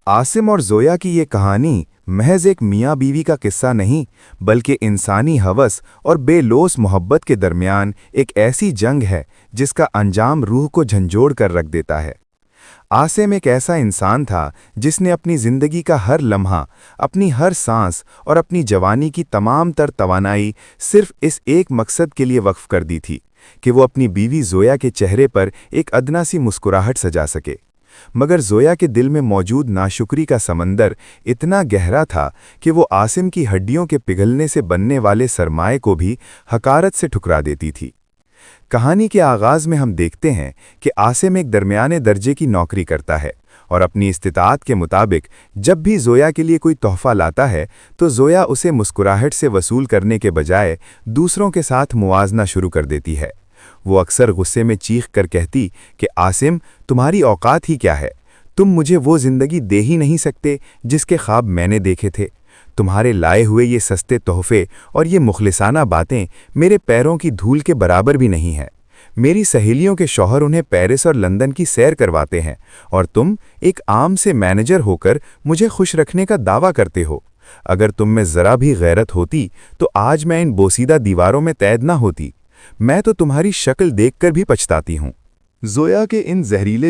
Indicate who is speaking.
Speaker 1: आसिम और जोया की ये कहानी महज एक मियाँ बीवी का किस्सा नहीं, बल्कि इंसानी हवस और बेलोस मोहब्बत के दरमियान एक ऐसी जंग है जिसका अंजाम रूह को झंझोड़ कर रख देता है। आसिम एक ऐसा इंसान था जिसने अपनी ज़िंदगी का हर लम्हा, अपनी हर सांस और अपनी जवानी की तमाम तर तवानाई सिर्फ इस एक मकसद के लिए वक्फ कर दी थी कि वो अपनी बीवी जोया के चेहरे पर एक अदना सी मुस्कुराहट सजा सके। मगर जोया के दिल में मौजूद नाशुक्री का समंदर इतना गहरा था कि वो आसिम की हड्डियों के पिघलने से बनने वाले सरमाए को भी हकारत से ठुकरा देती थी। कहानी के आगाज़ में हम देखते हैं कि आसिम एक दरमियाने दर्जे की नौकरी करता है और अपनी इस्तिताअत के मुताबिक जब भी जोया के लिए कोई तोहफ़ा लाता है तो जोया उसे मुस्कुराहट से वसूल करने के बजाय दूसरों के साथ मुवाजना शुरू कर देती है। वो अक्सर गुस्से में चीख कर कहती कि आसिम, तुम्हारी औकात ही क्या है? तुम मुझे वो ज़िंदगी दे ही नहीं सकते जिसके ख्वाब मैंने देखे थे। तुम्हारे लाए हुए ये सस्ते तोहफे और ये मुखलिसाना बातें मेरे पैरों की धूल के बराबर भी नहीं हैं। मेरी सहेलियों के शौहर उन्हें पेरिस और लंदन की सैर करवाते हैं और तुम एक आम से मैनेजर होकर मुझे खुश रखने का दावा करते हो। अगर तुम में ज़रा भी गैरत होती तो आज मैं इन बोसीदा दीवारों में कैद ना होती। मैं तो तुम्हारी शक्ल देखकर भी पछताती हूँ। जोया के इन जहरीले